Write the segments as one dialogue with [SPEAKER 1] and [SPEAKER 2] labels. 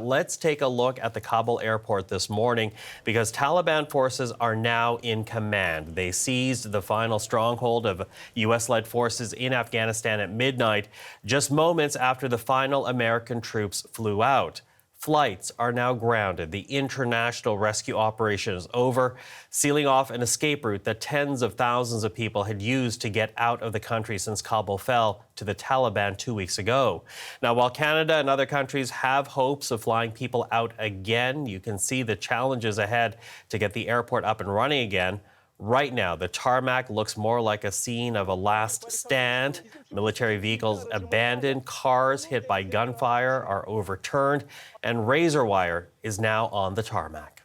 [SPEAKER 1] Let's take a look at the Kabul airport this morning because Taliban forces are now in command. They seized the final stronghold of U.S.-led forces in Afghanistan at midnight, just moments after the final American troops flew out. Flights are now grounded. The international rescue operation is over, sealing off an escape route that tens of thousands of people had used to get out of the country since Kabul fell to the Taliban 2 weeks ago. Now, while Canada and other countries have hopes of flying people out again, you can see the challenges ahead to get the airport up and running again. Right now, the tarmac looks more like a scene of a last stand. Military vehicles abandoned, cars hit by gunfire are overturned, and razor wire is now on the tarmac.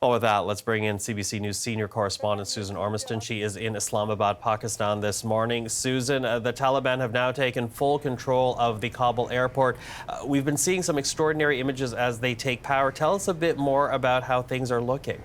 [SPEAKER 1] Well, with that, let's bring in CBC News senior correspondent Susan Ormiston. She is in Islamabad, Pakistan this morning. Susan, the Taliban have now taken full control of the Kabul airport. We've been seeing some extraordinary images as they take power. Tell us a bit more about how things are looking.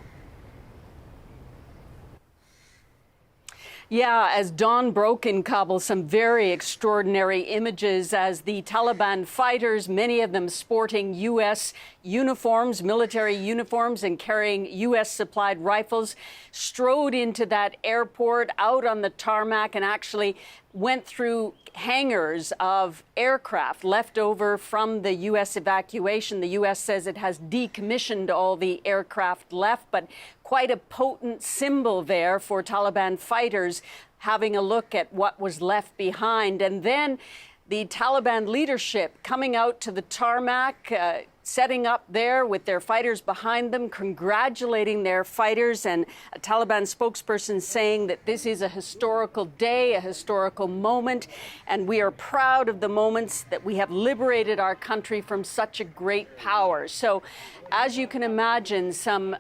[SPEAKER 2] Yeah, as dawn broke in Kabul, some very extraordinary images as the Taliban fighters, many of them sporting U.S. uniforms, military uniforms, and carrying U.S.-supplied rifles, strode into that airport out on the tarmac and actually went through hangars of aircraft left over from the U.S. evacuation. The U.S. says it has decommissioned all the aircraft left, but quite a potent symbol there for Taliban fighters having a look at what was left behind. And then the Taliban leadership coming out to the tarmac, setting up there with their fighters behind them, congratulating their fighters, and a Taliban spokesperson saying that this is a historical day, a historical moment, and we are proud of the moments that we have liberated our country from such a great power. So, as you can imagine, some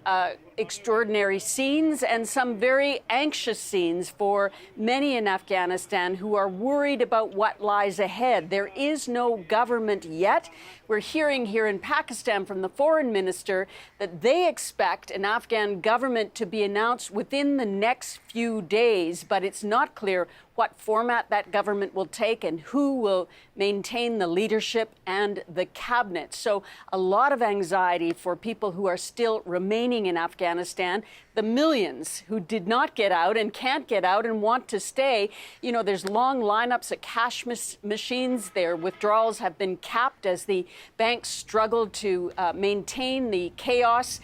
[SPEAKER 2] extraordinary scenes and some very anxious scenes for many in Afghanistan who are worried about what lies ahead. There is no government yet. We're hearing here in Pakistan from the foreign minister that they expect an Afghan government to be announced within the next few days, but it's not clear what format that government will take and who will maintain the leadership and the cabinet. So a lot of anxiety for people who are still remaining in Afghanistan, the millions who did not get out and can't get out and want to stay. You know, there's long lineups at cash machines. Their withdrawals have been capped as the banks struggle to maintain the chaos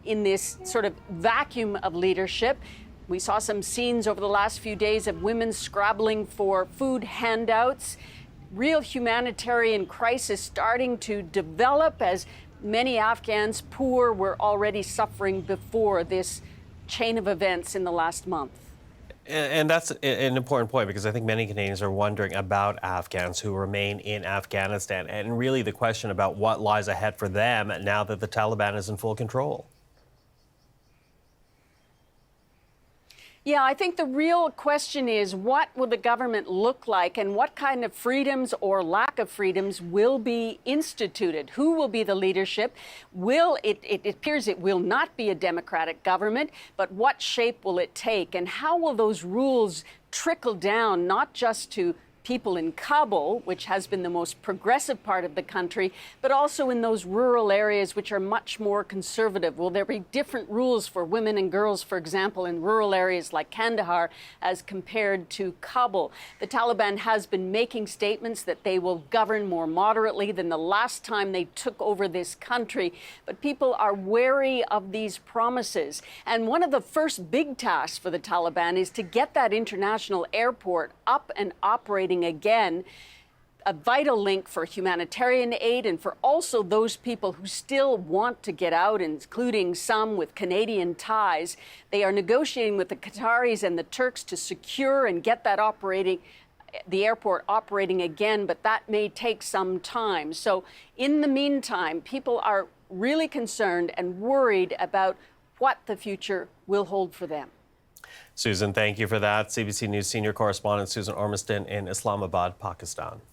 [SPEAKER 2] in this sort of vacuum of leadership. We saw some scenes over the last few days of women scrabbling for food handouts. Real humanitarian crisis starting to develop as many Afghans, poor, were already suffering before this chain of events in the last month.
[SPEAKER 1] And that's an important point because I think many Canadians are wondering about Afghans who remain in Afghanistan and really the question about what lies ahead for them now that the Taliban is in full control.
[SPEAKER 2] Yeah, I think the real question is what will the government look like and what kind of freedoms or lack of freedoms will be instituted? Who will be the leadership? It appears it will not be a democratic government, but what shape will it take? And how will those rules trickle down not just to people in Kabul, which has been the most progressive part of the country, but also in those rural areas which are much more conservative? Will there be different rules for women and girls, for example, in rural areas like Kandahar as compared to Kabul? The Taliban has been making statements that they will govern more moderately than the last time they took over this country, but people are wary of these promises. And one of the first big tasks for the Taliban is to get that international airport up and operating again, a vital link for humanitarian aid and for also those people who still want to get out, including some with Canadian ties. They are negotiating with the Qataris and the Turks to secure and get that the airport operating again, but that may take some time. So in the meantime, people are really concerned and worried about what the future will hold for them.
[SPEAKER 1] Susan, thank you for that. CBC News senior correspondent Susan Ormiston in Islamabad, Pakistan.